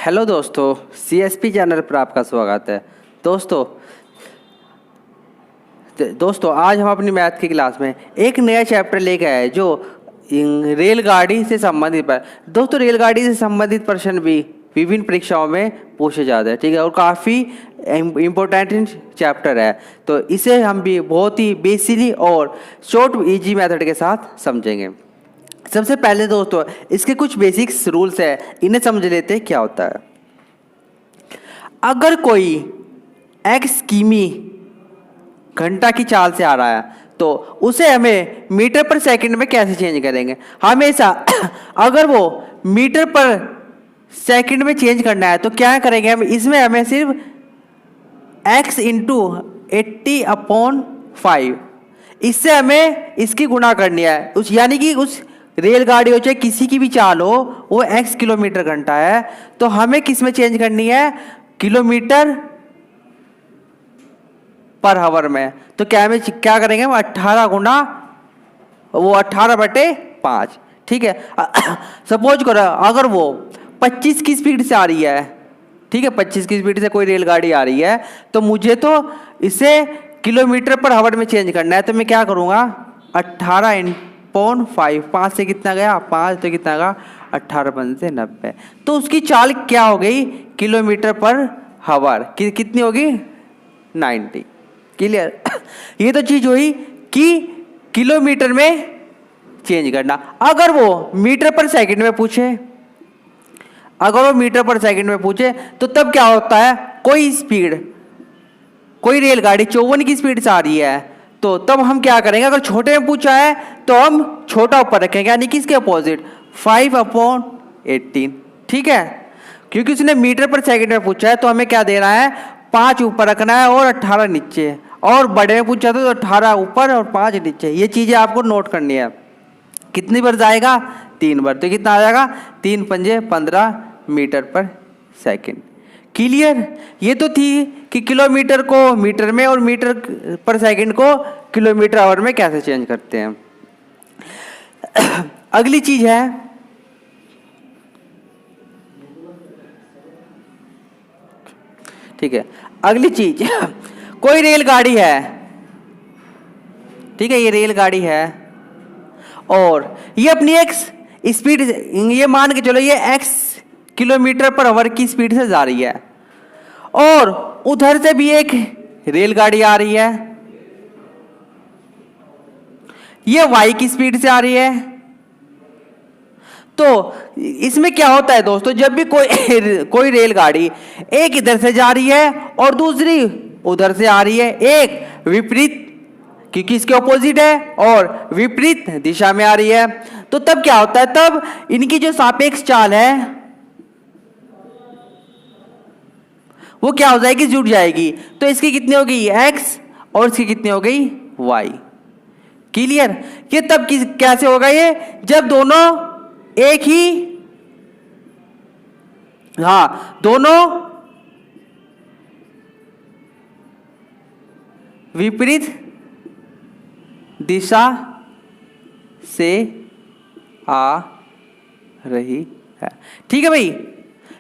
Hello दोस्तों, CSP channel पर आपका स्वागत है। दोस्तों आज हम अपनी मैथ की क्लास में एक नया चैप्टर लेके आए जो रेलगाड़ी से संबंधित है। दोस्तों रेलगाड़ी से संबंधित प्रश्न भी विभिन्न परीक्षाओं में पूछे जाते हैं, ठीक है, और काफ़ी इम्पोर्टेंट चैप्टर है। तो इसे हम भी बहुत ही बेसिकली और शॉर्ट इजी मेथड के साथ समझेंगे। सबसे पहले दोस्तों इसके कुछ बेसिक्स रूल्स है, इन्हें समझ लेते हैं क्या होता है। अगर कोई x किमी घंटा की चाल से आ रहा है तो उसे हमें मीटर पर सेकंड में कैसे चेंज करेंगे। हमेशा अगर वो मीटर पर सेकंड में चेंज करना है तो क्या करेंगे हम, इसमें हमें सिर्फ x इंटू 80/5 इससे हमें इसकी गुणा करनी है। यानी कि उस रेलगाड़ी हो चाहे किसी की भी चाल हो वो x किलोमीटर घंटा है तो हमें किस में चेंज करनी है, किलोमीटर पर आवर में। तो क्या करेंगे हम 18 गुना वो 18/5, ठीक है। सपोज करो अगर वो 25 की स्पीड से आ रही है, ठीक है, 25 की स्पीड से कोई रेलगाड़ी आ रही है तो मुझे तो इसे किलोमीटर पर आवर में चेंज करना है। तो मैं क्या करूँगा 18/5, 5 से कितना गया 5 तो कितना गया 18 से 90, तो उसकी चाल क्या हो गई किलोमीटर पर आवर कितनी होगी 90। क्लियर। ये तो चीज हुई कि किलोमीटर में चेंज करना। अगर वो मीटर पर सेकंड में पूछे, तो तब क्या होता है, कोई रेलगाड़ी 54 की स्पीड से आ रही है तो तब हम क्या करेंगे, अगर छोटे में पूछा है तो हम छोटा ऊपर रखेंगे, यानी कि इसके अपोजिट 5/18, ठीक है। क्योंकि उसने मीटर पर सेकंड में पूछा है तो हमें क्या दे रहा है 5 ऊपर रखना है और 18 नीचे, और बड़े में पूछा तो 18 ऊपर और 5 नीचे। ये चीजें आपको नोट करनी है। कितनी बार जाएगा 3 बार, तो कितना आ जाएगा 3 पंजे 15 मीटर पर सेकंड। क्लियर। ये तो थी कि किलोमीटर को मीटर में और मीटर पर सेकंड को किलोमीटर आवर में कैसे चेंज करते हैं। अगली चीज है, ठीक है, अगली चीज कोई रेलगाड़ी है, ठीक है, ये रेलगाड़ी है और ये अपनी x स्पीड, ये मान के चलो ये x किलोमीटर पर आवर की स्पीड से जा रही है और उधर से भी एक रेलगाड़ी आ रही है, ये y की स्पीड से आ रही है। तो इसमें क्या होता है दोस्तों, जब भी कोई रेलगाड़ी एक इधर से जा रही है और दूसरी उधर से आ रही है, एक विपरीत क्योंकि इसके ऑपोजिट है और विपरीत दिशा में आ रही है, तो तब क्या होता है, तब इनकी जो सापेक्ष चाल है वो क्या हो जाएगी, जुड़ जाएगी। तो इसकी कितनी होगी x और इसकी कितनी हो गई y। क्लियर। ये तब कैसे होगा, ये जब दोनों एक ही, हाँ, दोनों विपरीत दिशा से आ रही है, ठीक है भाई।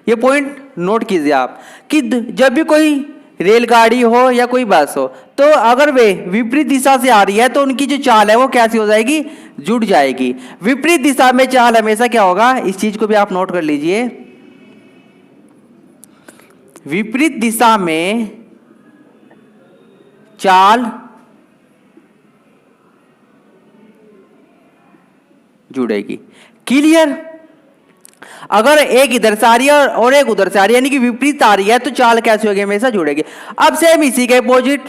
ये पॉइंट नोट कीजिए आप कि जब भी कोई रेलगाड़ी हो या कोई बस हो तो अगर वे विपरीत दिशा से आ रही है तो उनकी जो चाल है वो कैसी हो जाएगी, जुड़ जाएगी। विपरीत दिशा में चाल हमेशा क्या होगा, इस चीज को भी आप नोट कर लीजिए, विपरीत दिशा में चाल जुड़ेगी। क्लियर। अगर एक इधर से आ रही है और एक उधर से आ रही है, यानी कि विपरीत आ रही है, तो चाल कैसे होगी, हमेशा जुड़ेगी। अब सेम इसी के अपोजिट,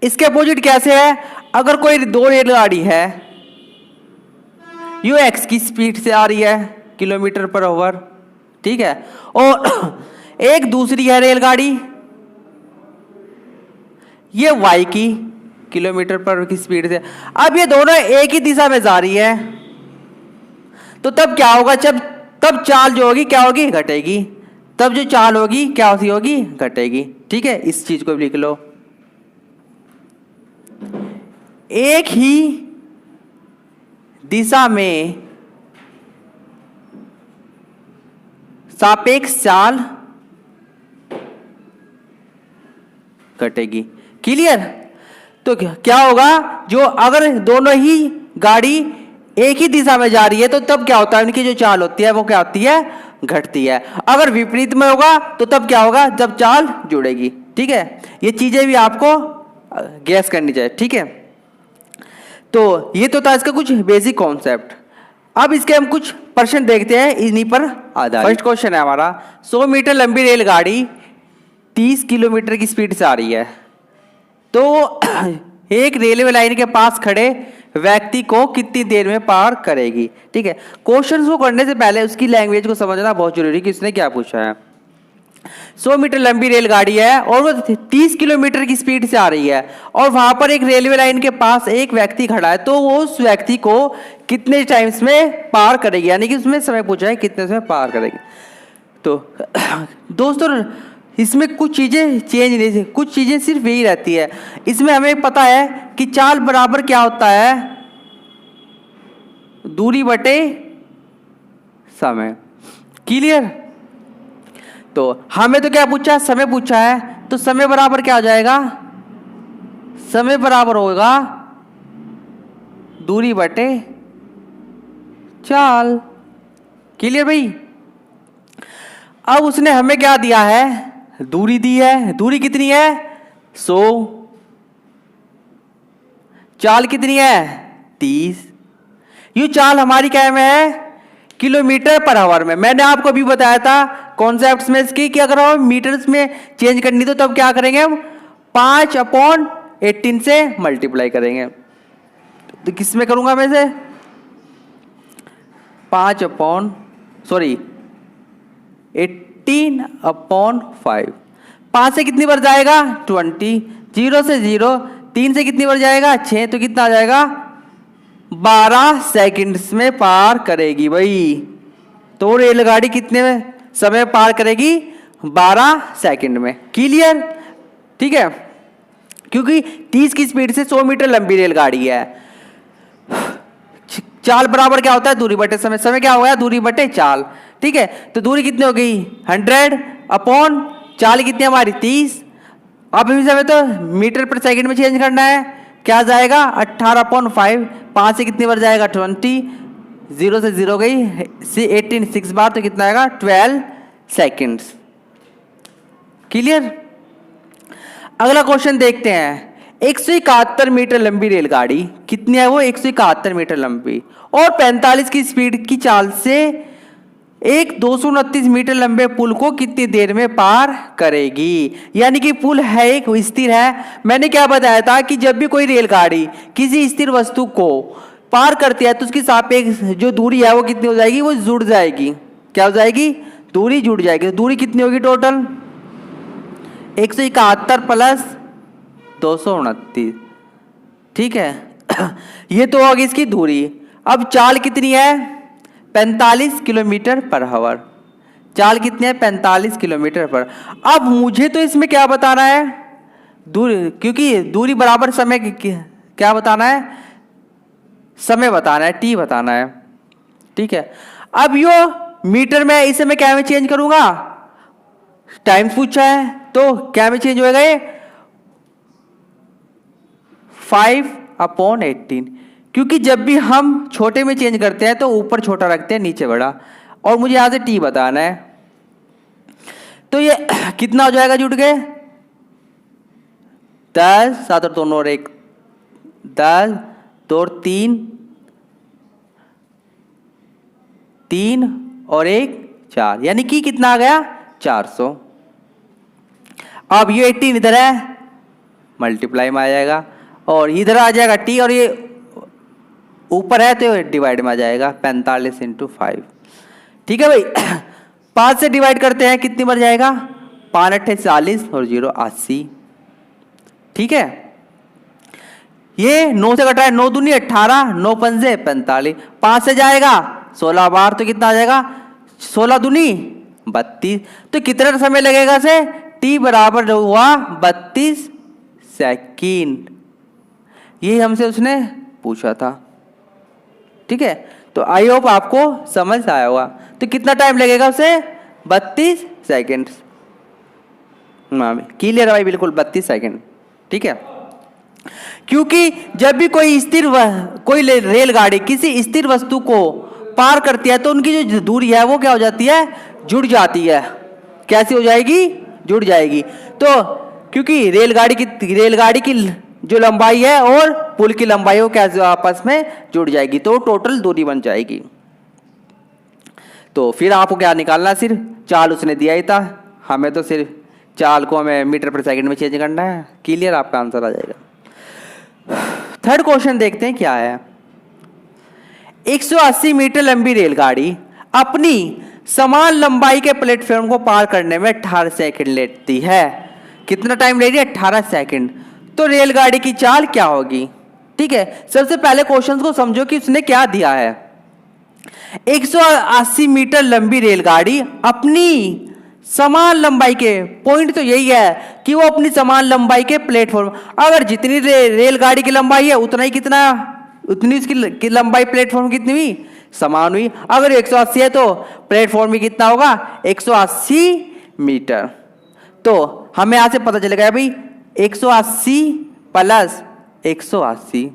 इसके अपोजिट कैसे है, अगर कोई दो रेलगाड़ी है, यू एक्स की स्पीड से आ रही है किलोमीटर पर आवर, ठीक है, और एक दूसरी है रेलगाड़ी ये y की किलोमीटर पर की स्पीड से। अब ये दोनों एक ही दिशा में जा रही है तो तब क्या होगा, तब चाल जो होगी क्या होगी, घटेगी। तब जो चाल होगी क्या होगी, घटेगी। ठीक है, इस चीज को भी लिख लो। एक ही दिशा में सापेक्ष चाल घटेगी। क्लियर? तो क्या होगा, जो अगर दोनों ही गाड़ी एक ही दिशा में जा रही है तो तब क्या होता है, उनकी जो चाल होती है वो क्या होती है, घटती है। अगर विपरीत में होगा तो तब क्या होगा, जब चाल जुड़ेगी। ठीक है, ये चीजें भी आपको गैस करनी चाहिए। ठीक है, तो ये तो था इसका कुछ बेसिक कॉन्सेप्ट। अब इसके हम कुछ प्रश्न देखते हैं इन्हीं पर आधारित। फर्स्ट क्वेश्चन है हमारा, 100 मीटर लंबी रेलगाड़ी 30 किलोमीटर की स्पीड से आ रही है, तो एक रेलवे लाइन के पास खड़े व्यक्ति को कितनी देर में पार करेगी। ठीक है, क्वेश्चन को करने से पहले उसकी लैंग्वेज को समझना बहुत जरूरी है कि उसने क्या पूछा है। 100 मीटर लंबी रेलगाड़ी है और वो 30 किलोमीटर की स्पीड से आ रही है और वहां पर एक रेलवे लाइन के पास एक व्यक्ति खड़ा है, तो वो उस व्यक्ति को कितने टाइम्स में पार करेगी, यानी कि उसमें समय पूछा है कितने समय पार करेगी। तो दोस्तों इसमें कुछ चीजें चेंज नहीं थी, कुछ चीजें सिर्फ यही रहती है। इसमें हमें पता है कि चाल बराबर क्या होता है, दूरी बटे समय। क्लियर? तो हमें तो क्या पूछा है, समय पूछा है, तो समय बराबर क्या हो जाएगा, समय बराबर होगा दूरी बटे चाल। क्लियर भाई? अब उसने हमें क्या दिया है, दूरी दी है। दूरी कितनी है, 100। चाल कितनी है, 30। ये चाल हमारी क्या में है, किलोमीटर पर आवर में। मैंने आपको अभी बताया था कॉन्सेप्ट्स में इसकी कि अगर हम मीटर्स में चेंज करनी तो तब क्या करेंगे हम, 5/18 से मल्टीप्लाई करेंगे। तो किस में करूंगा मैं से, 18/5। 5 से कितनी बार जाएगा, 20। 0 से 0, 3 से कितनी बार जाएगा, 6। तो कितना आ जाएगा, 12 सेकंड्स में पार करेगी भाई। तो रेलगाड़ी कितने में समय पार करेगी, 12 सेकंड में। क्लियर? ठीक है, क्योंकि 30 की स्पीड से 100 मीटर लंबी रेलगाड़ी है। चाल बराबर क्या होता है, दूरी बटे समय। समय क्या हो गया, दूरी बटे चाल। ठीक है, तो दूरी कितनी हो गई, 100 अपॉन चाल कितनी हमारी, 30। अब इस समय तो मीटर पर सेकंड में चेंज करना है, क्या जाएगा, 18/5। 5 से कितनी बार जाएगा, 20। 0 से 0 गई, 18 6 बार, तो कितना आएगा, 12 सेकंड्स। क्लियर? अगला क्वेश्चन देखते हैं। 171 मीटर लंबी रेलगाड़ी कितनी है, वो 171 मीटर लंबी और 45 की स्पीड की चाल से एक 229 मीटर लंबे पुल को कितनी देर में पार करेगी। यानी कि पुल है एक स्थिर है। मैंने क्या बताया था कि जब भी कोई रेलगाड़ी किसी स्थिर वस्तु को पार करती है तो उसकी सापेक्ष जो दूरी है वो कितनी हो जाएगी, वो जुड़ जाएगी। क्या हो जाएगी, दूरी जुड़ जाएगी। दूरी कितनी होगी टोटल, 171 प्लस 229। ठीक है, ये तो होगी इसकी दूरी। अब चाल कितनी है, 45 किलोमीटर पर आवर। चाल कितनी है, 45 किलोमीटर पर। अब मुझे तो इसमें क्या बताना है, दूरी, क्योंकि दूरी बराबर समय क्या बताना है, समय बताना है, टी बताना है। ठीक है, अब यो मीटर में इसे मैं क्या में चेंज करूंगा, टाइम पूछा है तो क्या में चेंज होएगा, ये 5/18। क्योंकि जब भी हम छोटे में चेंज करते हैं तो ऊपर छोटा रखते हैं नीचे बड़ा, और मुझे यहां से टी बताना है। तो ये कितना हो जाएगा, जुड़ गए 10 7 और 2 और 1, 10 2 और 3 और 1 4, यानी कि कितना आ गया, 400। अब ये 18 इधर है, मल्टीप्लाई में आ जाएगा, और इधर आ जाएगा टी, और ये ऊपर है तो डिवाइड में आ जाएगा, 45 × 5। ठीक है भाई, 5 से डिवाइड करते हैं, कितनी बार जाएगा, 5 8 40 और 0 80। ठीक है, ये 9 से कटा है, 9 दूनी 18, 9 पंजे 45। 5 से जाएगा 16 बार, तो कितना आ जाएगा, 16 दूनी 32। तो कितना समय लगेगा से, टी बराबर हुआ 32 सेकंड। ये हमसे उसने पूछा था। ठीक है, तो आई होप आपको समझ आया होगा। तो कितना टाइम लगेगा उसे? 32 सेकेंड। क्लियर है भाई? बिल्कुल 32 सेकेंड। ठीक है, क्योंकि जब भी कोई रेलगाड़ी किसी स्थिर वस्तु को पार करती है तो उनकी जो दूरी है वो क्या हो जाती है? जुड़ जाती है। कैसी हो जाएगी? जुड़ जाएगी। तो क्योंकि रेलगाड़ी की जो लंबाई है और पुल की लंबाई वो कैसे आपस में जुड़ जाएगी, तो टोटल दूरी बन जाएगी। तो फिर आपको क्या निकालना? सिर्फ चाल उसने दिया ही था, हमें तो सिर्फ चाल को हमें मीटर पर सेकंड में चेंज करना है। क्लियर? आपका आंसर आ जाएगा। थर्ड क्वेश्चन देखते हैं क्या है। 180 मीटर लंबी रेलगाड़ी अपनी समान लंबाई के प्लेटफॉर्म को पार करने में 18 सेकंड लेती है। कितना टाइम ले रही है? 18 सेकंड। तो रेलगाड़ी की चाल क्या होगी? ठीक है, सबसे पहले क्वेश्चन को समझो कि उसने क्या दिया है। 180 मीटर लंबी रेलगाड़ी अपनी समान लंबाई के, पॉइंट तो यही है कि वो अपनी समान लंबाई के प्लेटफॉर्म, अगर जितनी रेलगाड़ी की लंबाई है उतनी उसकी लंबाई प्लेटफॉर्म कितनी हुई? समान हुई। अगर 180 है तो प्लेटफॉर्म भी कितना होगा? 180 मीटर। तो हमें यहां से पता चलेगा भाई 180 प्लस 180,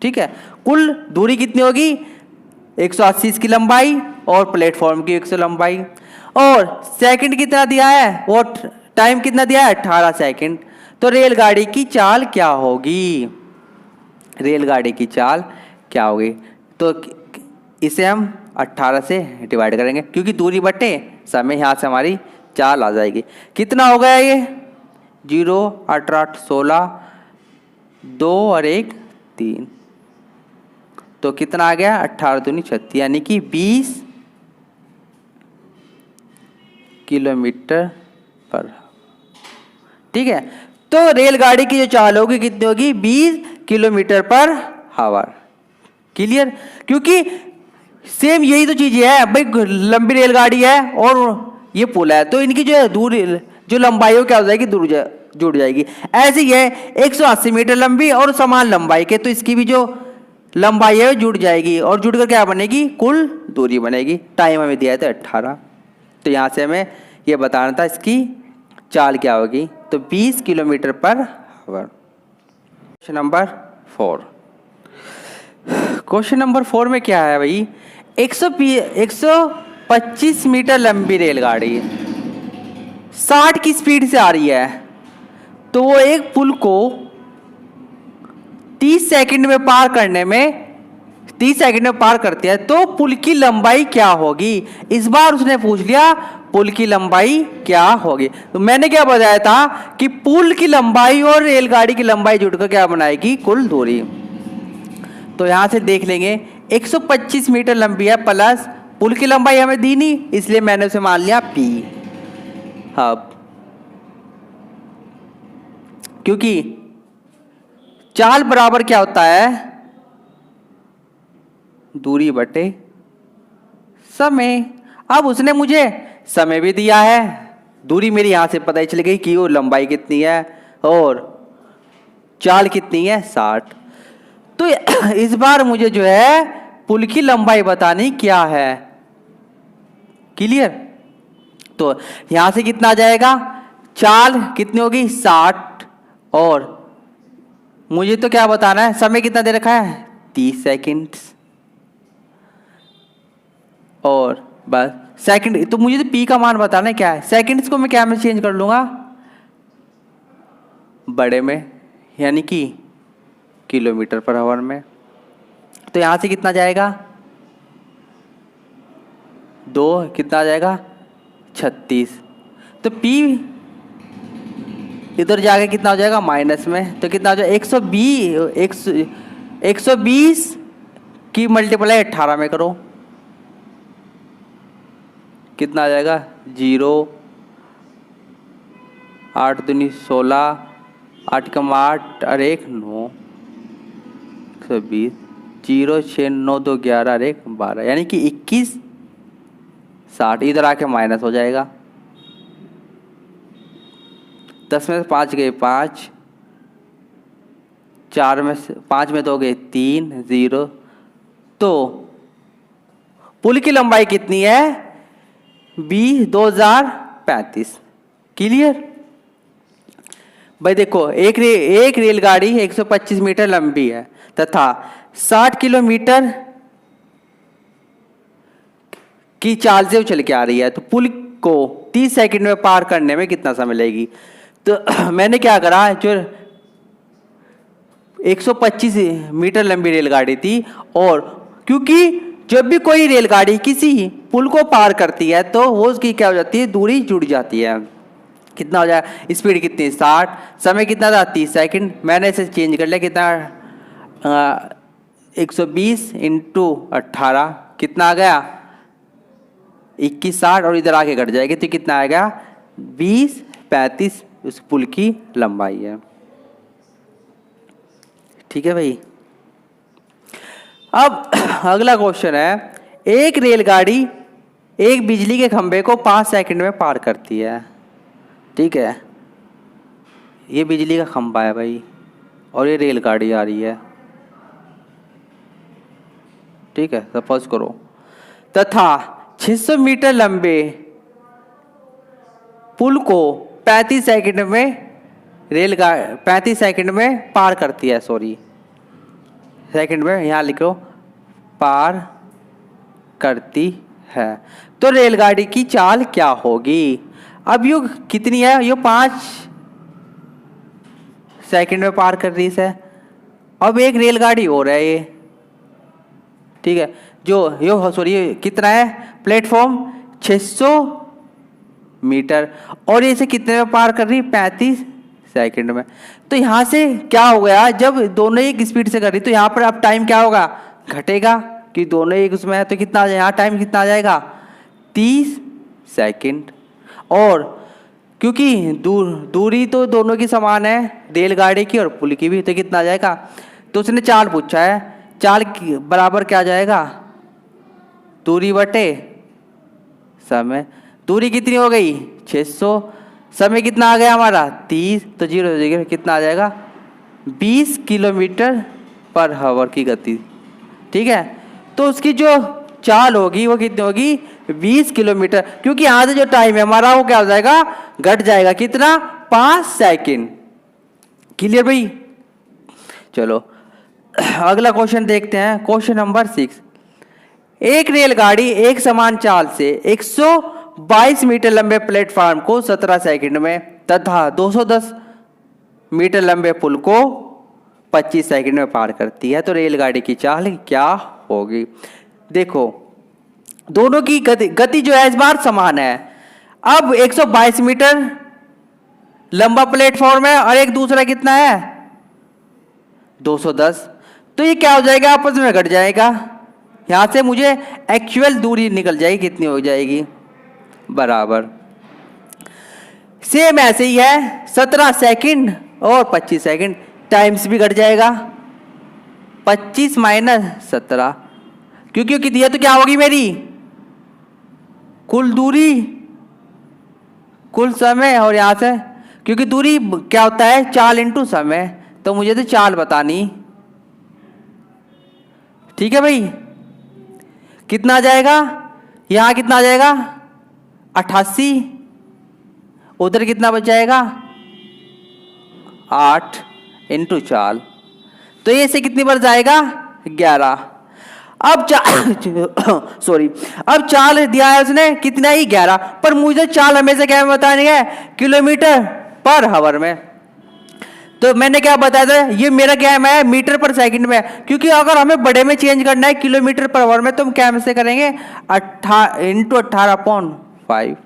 ठीक है, कुल दूरी कितनी होगी? 180 इसकी लंबाई और प्लेटफॉर्म की 100 लंबाई। और सेकंड कितना दिया है और टाइम कितना दिया है? 18 सेकंड। तो रेलगाड़ी की चाल क्या होगी? रेलगाड़ी की चाल क्या होगी? तो इसे हम 18 से डिवाइड करेंगे, क्योंकि दूरी बटे समय, यहाँ से हमारी चाल आ जाएगी। कितना हो गया ये? 0, 18, 8, 16, 2 और 1, 3। तो कितना आ गया? 18 दूनी 36, यानी कि 20 किलोमीटर पर। ठीक है, तो रेलगाड़ी की जो चाल होगी कितनी होगी? 20 किलोमीटर पर आवर। क्लियर? क्योंकि सेम यही तो चीज है भाई, लंबी रेलगाड़ी है और ये पुल है, तो इनकी जो दूरी, जो लंबाई हो क्या हो जाएगी? जुड़ जाएगी। ऐसे ही है 180 मीटर लंबी और समान लंबाई के, तो इसकी भी जो लंबाई है जुड़ जाएगी और जुड़कर क्या बनेगी? कुल दूरी बनेगी। टाइम हमें दिया था 18, तो यहाँ से हमें ये बताना था इसकी चाल क्या होगी। तो 20 kilometre per hour. Question number 4। Question number 4 में क्या है भाई? 125 मीटर लंबी रेलगाड़ी 60 की स्पीड से आ रही है, तो वो एक पुल को 30 सेकंड में पार करती है, तो पुल की लंबाई क्या होगी? इस बार उसने पूछ लिया पुल की लंबाई क्या होगी। तो मैंने क्या बताया था कि पुल की लंबाई और रेलगाड़ी की लंबाई जुड़कर क्या बनाएगी? कुल दूरी। तो यहां से देख लेंगे 125 मीटर लंबी है प्लस पुल की लंबाई हमें दी नहीं, इसलिए मैंने उसे मान लिया P। अब क्योंकि चाल बराबर क्या होता है? दूरी बटे समय। अब उसने मुझे समय भी दिया है, दूरी मेरी यहां से पता ही चल गई कि वो लंबाई कितनी है और चाल कितनी है? 60। तो इस बार मुझे जो है पुल की लंबाई बतानी क्या है। क्लियर? तो यहां से कितना आ जाएगा? चाल कितनी होगी? 60। और मुझे तो क्या बताना है? समय कितना दे रखा है? 30 सेकंड। और बस सेकंड, तो मुझे तो पी का मान बताना है क्या है। सेकंड्स को मैं क्या में चेंज कर लूंगा? बड़े में, यानी कि किलोमीटर पर आवर में। तो यहां से कितना जाएगा? 2, कितना आ जाएगा? 36। तो P इधर जाके कितना हो जाएगा? माइनस में। तो कितना हो जाएगा? 120 की मल्टीप्लाई 18 में करो, कितना आ जाएगा? 0, 8 दूनी 16, 8 कम 8 और 1 9, 120, 0 6 9 2 11 और 1 12, यानी कि 21 60। इधर आके माइनस हो जाएगा। 10 में से 5 गए 5, 4 में से 5 में 2 हो गए 3 0। तो पुल की लंबाई कितनी है 2035। क्लियर भाई। देखो एक रेलगाड़ी 125 मीटर लंबी है तथा 60 किलोमीटर की चाल से उछल के आ रही है, तो पुल को 30 सेकंड में पार करने में कितना समय लगेगी। तो मैंने क्या करा, जो 125 मीटर लंबी रेलगाड़ी थी, और क्योंकि जब भी कोई रेलगाड़ी किसी पुल को पार करती है तो वो उसकी क्या हो जाती है, दूरी जुड़ जाती है। कितना हो जाए, स्पीड कितनी 60, समय कितना था 30 सेकंड। मैंने इसे चेंज कर लिया, कितना 120 इंटू 18 कितना आ गया 21 60, और इधर आके घट जाएगी तो कितना आएगा 20 35 उस पुल की लंबाई है। ठीक है भाई। अब अगला क्वेश्चन है, एक रेलगाड़ी एक बिजली के खंभे को 5 सेकंड में पार करती है। ठीक है, ये बिजली का खंभा है भाई और ये रेलगाड़ी आ रही है। ठीक है, सपोज करो, तथा 600 मीटर लंबे पुल को 35 सेकंड में 35 सेकंड में पार करती है। सॉरी, सेकंड में यहाँ लिखो पार करती है, तो रेलगाड़ी की चाल क्या होगी। अब यो कितनी है, यो 5 सेकंड में पार कर रही है। अब एक रेलगाड़ी हो रहा है ये। ठीक है, जो यो सॉरी कितना है, प्लेटफॉर्म 600 मीटर, और ये इसे कितने में पार कर रही है 35 सेकंड में। तो यहाँ से क्या हो गया, जब दोनों एक स्पीड से कर रही तो यहाँ पर अब टाइम क्या होगा, घटेगा, कि दोनों एक उसमें है तो कितना आ जाएगा, यहाँ टाइम कितना आ जाएगा 30 सेकंड। और क्योंकि दूरी तो दोनों की समान है, रेलगाड़ी की और पुल की भी, तो कितना आ जाएगा। तो उसने चाल पूछा है, चाल बराबर क्या आ जाएगा, दूरी बटे समय। दूरी कितनी हो गई 600, समय कितना आ गया हमारा 30, तो 0 हो जाएगा, कितना आ जाएगा 20 किलोमीटर पर आवर की गति। ठीक है, तो उसकी जो चाल होगी वो कितनी होगी 20 किलोमीटर, क्योंकि यहाँ से जो टाइम है हमारा वो क्या हो जाएगा, घट जाएगा, कितना 5 सेकंड। क्लियर भाई। चलो अगला क्वेश्चन देखते हैं, क्वेश्चन नंबर 6। एक रेलगाड़ी एक समान चाल से 122 मीटर लंबे प्लेटफार्म को 17 सेकंड में तथा 210 मीटर लंबे पुल को 25 सेकंड में पार करती है, तो रेलगाड़ी की चाल क्या होगी। देखो दोनों की गति जो है इस बार समान है। अब 122 मीटर लंबा प्लेटफॉर्म है और एक दूसरा कितना है 210, तो ये क्या हो जाएगा, आपस में घट जाएगा। यहां से मुझे एक्चुअल दूरी निकल जाएगी, कितनी हो जाएगी, बराबर सेम ऐसे ही है 17 सेकंड और 25 सेकंड, टाइम्स भी घट जाएगा 25 माइनस 17, क्योंकि कितनी है तो क्या होगी मेरी कुल दूरी कुल समय, और यहां से क्योंकि दूरी क्या होता है चाल इंटू समय, तो मुझे तो चाल बतानी। ठीक है भाई, कितना आ जाएगा, यहां कितना आ जाएगा 88, उधर कितना बच जाएगा 8 इंटू चाल, तो ये से कितनी बार जाएगा 11। अब सॉरी, अब चाल दिया है उसने कितना ही 11, पर मुझे चाल हमेशा क्या बतानी है किलोमीटर पर आवर में, तो मैंने क्या बताया था, ये मेरा क्या है मीटर पर सेकंड में, क्योंकि अगर हमें बड़े में चेंज करना है किलोमीटर पर आवर में तो हम क्या से करेंगे 18/5।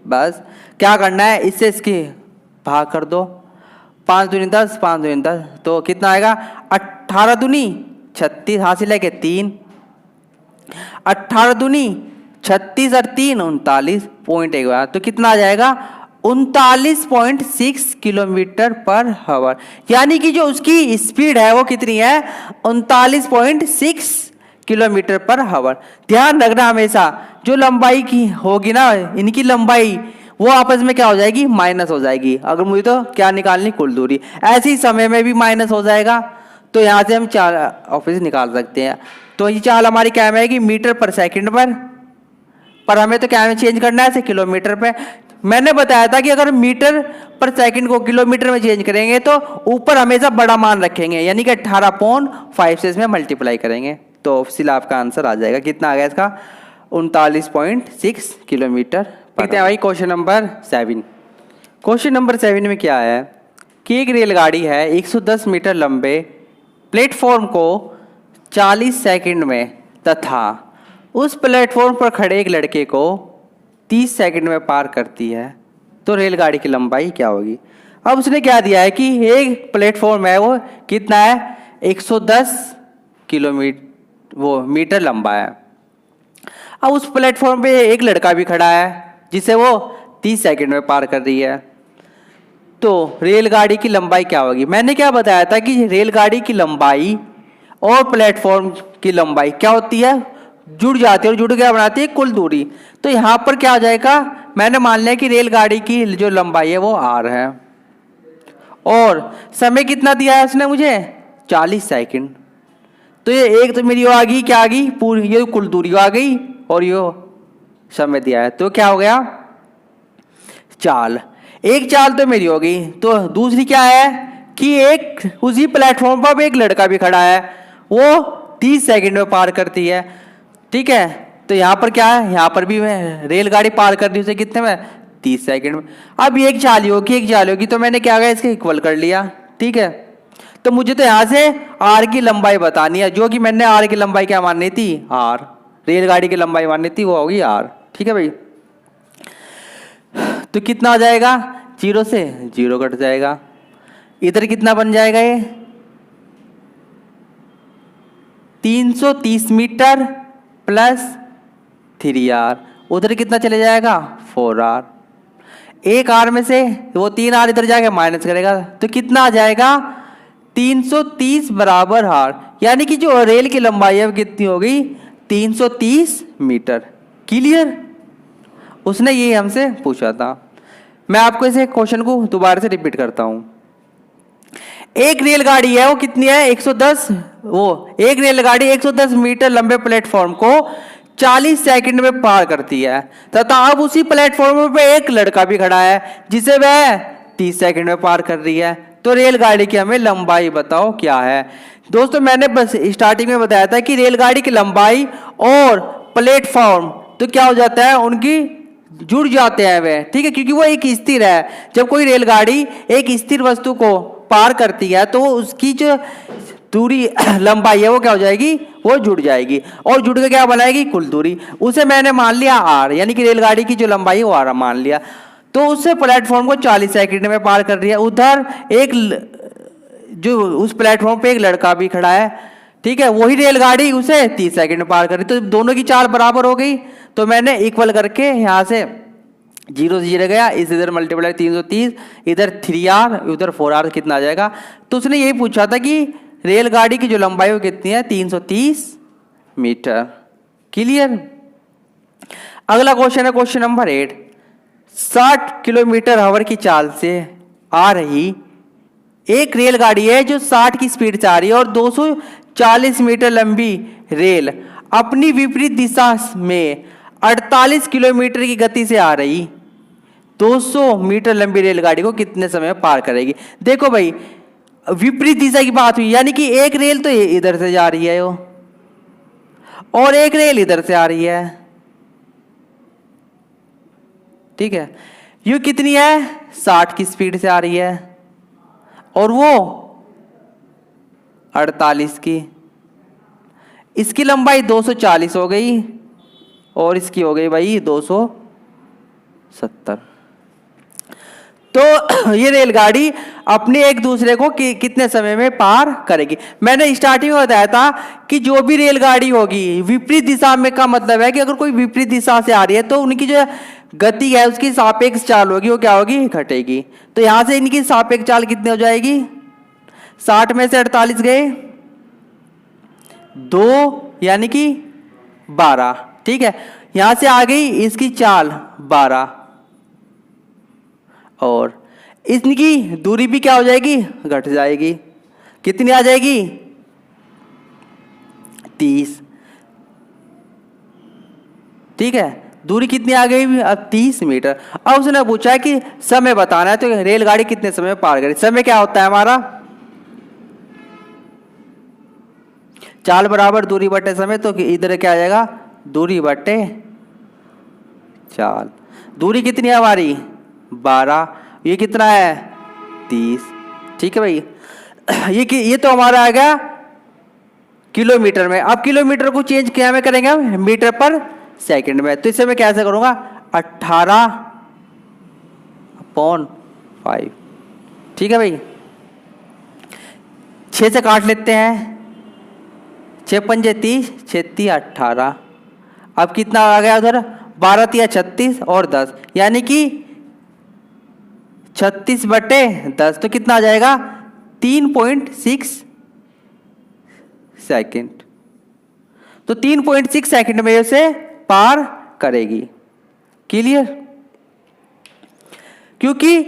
बस क्या करना है, इससे इसकी भाग कर दो, 5 दूनी 10 5 दूनी 10, तो कितना आएगा 18 दूनी 36, हासिल है कि 3, 18 दूनी 36 और 3 39.1, तो कितना आ जाएगा 39.6 किलोमीटर पर आवर। यानी कि जो उसकी स्पीड है वो कितनी है 39.6 किलोमीटर पर आवर। ध्यान रखना हमेशा जो लंबाई की होगी ना, इनकी लंबाई वो आपस में क्या हो जाएगी, माइनस हो जाएगी। अगर मुझे तो क्या निकालनी, कुल दूरी। ऐसे ही समय में भी माइनस हो जाएगा, तो यहाँ से हम चाल ऑफिस निकाल सकते हैं। तो ये चाल हमारी क्या में आएगी, मीटर पर सेकंड पर हमें तो क्या में चेंज करना है, किलोमीटर पे। मैंने बताया था कि अगर मीटर पर सेकंड को किलोमीटर में चेंज करेंगे तो ऊपर हमेशा बड़ा मान रखेंगे, यानी कि 18.5 से इसमें मल्टीप्लाई करेंगे, तो सिला आपका आंसर आ जाएगा। कितना आ गया इसका, 39.6 किलोमीटर। देखते हैं भाई क्वेश्चन नंबर 7। क्वेश्चन नंबर 7 में क्या है कि एक रेलगाड़ी है 110 मीटर लंबे प्लेटफॉर्म को 40 सेकंड में तथा उस प्लेटफॉर्म पर खड़े एक लड़के को 30 सेकंड में पार करती है, तो रेलगाड़ी की लंबाई क्या होगी। अब उसने क्या दिया है कि एक प्लेटफॉर्म है वो कितना है, 110 किलोमीटर वो मीटर लंबा है। अब उस प्लेटफॉर्म पे एक लड़का भी खड़ा है जिसे वो 30 सेकंड में पार कर रही है, तो रेलगाड़ी की लंबाई क्या होगी। मैंने क्या बताया था कि रेलगाड़ी की लंबाई और प्लेटफॉर्म की लंबाई क्या होती है, जुड़ जाती है, और जुड़ क्या बनाती है, कुल दूरी। तो यहाँ पर क्या हो जाएगा, मैंने मान लिया कि रेलगाड़ी की जो लंबाई है वो r है, और समय कितना दिया है उसने मुझे, 40 सेकंड। तो ये एक तो मेरी आ गई, क्या आ गई, पूरी ये कुल दूरी आ गई, और ये समय दिया है, तो क्या हो गया, चाल। एक चाल तो मेरी हो गई। तो दूसरी क्या है कि एक उसी प्लेटफॉर्म पर एक लड़का भी खड़ा है, वो 30 सेकंड में पार करती है, ठीक है। तो यहाँ पर क्या है, यहाँ पर भी मैं रेलगाड़ी पार कर दी उसे कितने में, 30 सेकंड में। अब एक चाल होगी, एक चाल होगी, तो मैंने क्या किया, इसके इक्वल कर लिया, ठीक है। तो मुझे तो यहाँ से आर की लंबाई बतानी है, जो कि मैंने आर की लंबाई क्या माननी थी, आर, रेलगाड़ी की लंबाई माननी थी, वो होगी आर, ठीक है भाई। तो कितना आ जाएगा, 0 से 0 कट जाएगा। इधर कितना बन जाएगा, ये 330 मीटर प्लस 3r, उधर कितना चले जाएगा, 4r। एक आर में से वो 3r इधर जाएगा, माइनस करेगा, तो कितना आ जाएगा, 330 बराबर r, यानी कि जो रेल की लंबाई है वो कितनी हो गई, 330 मीटर। क्लियर, उसने ये हमसे पूछा था। मैं आपको इसे क्वेश्चन को दोबारा से रिपीट करता हूं। एक रेलगाड़ी है वो कितनी है, 110, वो एक रेलगाड़ी 110 मीटर लंबे प्लेटफॉर्म को 40 सेकंड में पार करती है, तथा अब उसी प्लेटफॉर्म पे एक लड़का भी खड़ा है जिसे वह 30 सेकंड में पार कर रही है, तो रेलगाड़ी की हमें लंबाई बताओ क्या है। दोस्तों मैंने बस स्टार्टिंग में बताया था कि रेलगाड़ी की लंबाई और प्लेटफॉर्म तो क्या हो जाता है, उनकी जुड़ जाते हैं वे, ठीक है, क्योंकि वो एक स्थिर है। जब कोई रेलगाड़ी एक स्थिर वस्तु को पार करती है तो उसकी जो दूरी लंबाई है वो क्या हो जाएगी, वो जुड़ जाएगी, और जुड़ के क्या बनाएगी, कुल दूरी। उसे मैंने मान लिया आर, यानी कि रेलगाड़ी की जो लंबाई है वो आर मान लिया। तो उससे प्लेटफॉर्म को 40 सेकंड में पार कर रही है। उधर एक जो उस प्लेटफॉर्म पे एक लड़का भी खड़ा है, ठीक है, वही रेलगाड़ी उसे 30 सेकंड में पार कर रही, तो दोनों की चाल बराबर हो गई। तो मैंने इक्वल करके यहाँ से 0 से 0 गया, इस इधर मल्टीप्लाई 330, इधर 3r, उधर 4r, कितना आ जाएगा। तो उसने यही पूछा था कि रेलगाड़ी की जो लंबाई वो कितनी है, 330 मीटर। क्लियर। अगला क्वेश्चन है क्वेश्चन नंबर 8। 60 किलोमीटर आवर की चाल से आ रही एक रेलगाड़ी है जो 60 की स्पीड से आ रही है, और 240 मीटर लंबी रेल अपनी विपरीत दिशा में 48 किलोमीटर की गति से आ रही 200 मीटर लंबी रेलगाड़ी को कितने समय में पार करेगी। देखो भाई, विपरीत दिशा की बात हुई, यानी कि एक रेल तो इधर से जा रही है वो, और एक रेल इधर से आ रही है, ठीक है। यू कितनी है, 60 की स्पीड से आ रही है, और वो 48 की। इसकी लंबाई 240 हो गई, और इसकी हो गई भाई 270। तो ये रेलगाड़ी अपने एक दूसरे को कितने समय में पार करेगी। मैंने स्टार्टिंग में बताया था कि जो भी रेलगाड़ी होगी विपरीत दिशा में, का मतलब है कि अगर कोई विपरीत दिशा से आ रही है तो उनकी जो गति है उसकी सापेक्ष चाल होगी, वो क्या होगी, घटेगी। तो यहां से इनकी सापेक्ष चाल कितनी हो जाएगी, 60 में से 48 गए 2, यानी कि 12, ठीक है। यहां से आ गई इसकी चाल 12, और इनकी दूरी भी क्या हो जाएगी, घट जाएगी। कितनी आ जाएगी, 30। ठीक है, दूरी कितनी आ गई अब 30 मीटर। अब उसने पूछा है कि समय बताना है, तो रेलगाड़ी कितने समय में पार करेगी। समय क्या होता है हमारा, चाल बराबर दूरी बटे समय, तो इधर क्या आ जाएगा, दूरी बटे चाल। दूरी कितनी है हमारी 12, ये कितना है 30। ठीक है भाई, ये तो हमारा आ गया किलोमीटर में। अब किलोमीटर को चेंज क्या में करेंगे हम, मीटर पर सेकंड में। तो इसे मैं कैसे करूंगा, 18/5। ठीक है भाई, 6 से काट लेते हैं, 6 पंजे 30, 6 तिया 18। अब कितना आ गया उधर, 12 तिया 36 और 10, यानी कि 36/10। तो कितना आ जाएगा, 3.6 सेकंड। तो 3.6 सेकंड में उसे पार करेगी। क्लियर, क्योंकि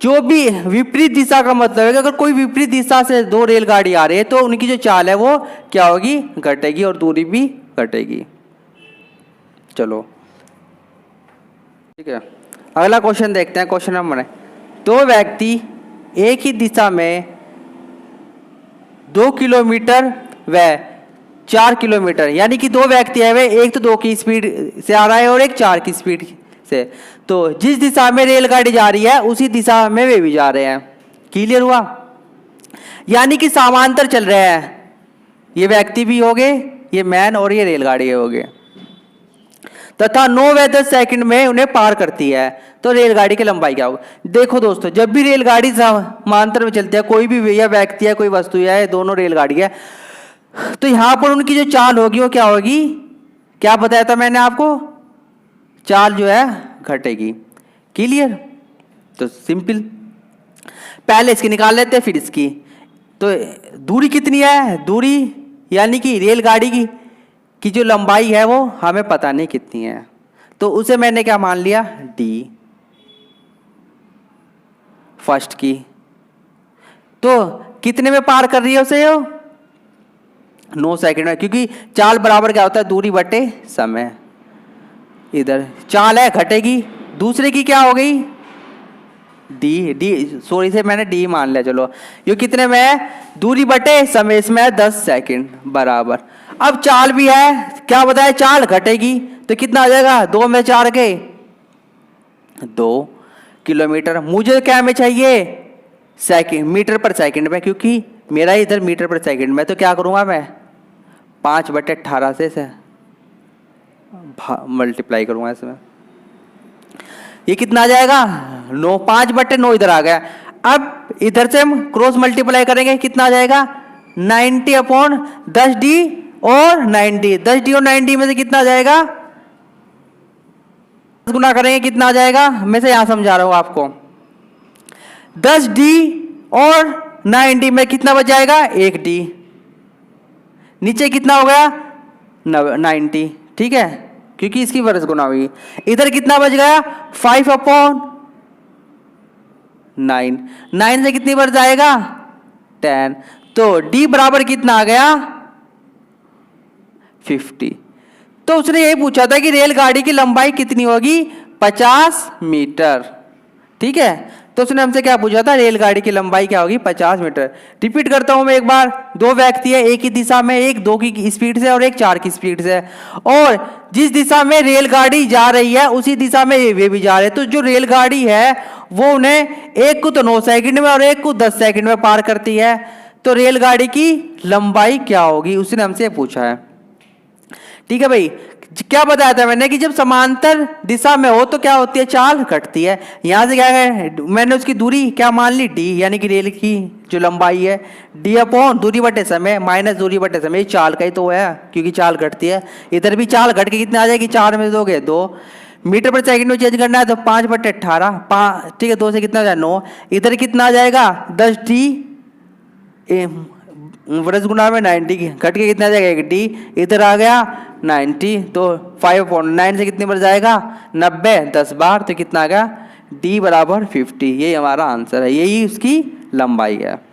जो भी विपरीत दिशा का मतलब है कि अगर कोई विपरीत दिशा से दो रेलगाड़ी आ रही है तो उनकी जो चाल है वो क्या होगी, घटेगी, और दूरी भी घटेगी। चलो ठीक है, अगला क्वेश्चन देखते हैं। क्वेश्चन नंबर 2 व्यक्ति एक ही दिशा में 2 किलोमीटर व 4 किलोमीटर, यानी कि 2 व्यक्ति है वे, एक तो 2 की स्पीड से आ रहा है और एक 4 की स्पीड से। तो जिस दिशा में रेलगाड़ी जा रही है उसी दिशा में वे भी जा रहे हैं। क्लियर हुआ, यानी कि समांतर चल रहे हैं। ये व्यक्ति भी हो गए, ये मैन, और ये रेलगाड़ी हो गए, तथा 9 व 10 सेकंड में उन्हें पार करती है। तो रेलगाड़ी की लंबाई क्या होगी। देखो दोस्तों, जब भी रेलगाड़ी समांतर में चलती है, कोई भी या व्यक्ति है, कोई वस्तु है, दोनों रेलगाड़ी है, तो यहां पर उनकी जो चाल होगी वो क्या होगी, क्या बताया था मैंने आपको, चाल जो है घटेगी। क्लियर, तो सिंपल, पहले इसकी निकाल लेते हैं फिर इसकी। तो दूरी कितनी है, दूरी यानी कि रेलगाड़ी की जो लंबाई है वो हमें पता नहीं कितनी है, तो उसे मैंने क्या मान लिया, डी फर्स्ट की। तो कितने में पार कर रही है उसे, 9 सेकंड में, क्योंकि चाल बराबर क्या होता है, दूरी बटे समय। इधर चाल है घटेगी, दूसरे की क्या हो गई, डी सॉरी से मैंने डी मान लिया। चलो, ये कितने में है, दूरी बटे समय, इसमें है 10 सेकंड बराबर। अब चाल भी है, क्या बताया, चाल घटेगी, तो कितना आ जाएगा, 2 में 4 के 2 किलोमीटर। मुझे क्या में चाहिए, सेकंड, मीटर पर सेकंड में, क्योंकि मेरा इधर मीटर पर सेकंड में। तो क्या करूंगा मैं, 5/18 से मल्टीप्लाई करूंगा इसमें, ये कितना आ जाएगा, 9, 5/9 इधर आ गया। अब इधर से हम क्रॉस मल्टीप्लाई करेंगे, कितना आ जाएगा, 90/10D और 90, 10D और 90 में से कितना आ जाएगा, गुना करेंगे, कितना आ जाएगा, मैं से यहां समझा रहा हूं आपको। 10D और 90 में कितना बच जाएगा, 1D, नीचे कितना हो गया, 90। ठीक है, क्योंकि इसकी वर्ष गुना हुई। इधर कितना बच गया, 5/9, 9 से कितनी बढ़ जाएगा, 10। तो D बराबर कितना आ गया, 50। तो उसने यही पूछा था कि रेलगाड़ी की लंबाई कितनी होगी, 50 मीटर। ठीक है, तो उसने हमसे क्या पूछा था, रेलगाड़ी की लंबाई क्या होगी, 50 मीटर। रिपीट करता हूं मैं एक बार, 2 व्यक्ति है एक ही दिशा में, एक 2 की स्पीड से और एक 4 की स्पीड से, और जिस दिशा में रेलगाड़ी जा रही है उसी दिशा में वे भी जा रहे हैं। तो जो रेलगाड़ी है वो उन्हें एक को तो 9 सेकंड में और एक को 10 सेकंड में पार करती है। तो रेलगाड़ी की लंबाई क्या होगी, उसने हमसे पूछा है। ठीक है भाई, क्या बताया था मैंने कि जब समांतर दिशा में हो तो क्या होती है, चाल घटती है। यहां से क्या है, मैंने उसकी दूरी क्या मान ली, डी, यानी कि रेल की जो लंबाई है, डी अपॉन दूरी बटे समय माइनस दूरी बटे समय, चाल का ही तो है, क्योंकि चाल घटती है। इधर भी चाल घट के कितने आ जाएगी, 4 में दोगे 2, मीटर पर सेकंड में चेंज करना है तो 5/18, ठीक है, 2 से कितना आ जाएगा, 9। इधर कितना आ जाएगा, 10D वर्ष गुना में 90 घट के कितना आ जाएगा, 1D, इधर आ गया 90। तो 5/9 से कितनी बढ़ जाएगा, 90, 10 बार, तो कितना आ गया, डी बराबर 50, ये हमारा आंसर है, यही उसकी लंबाई है।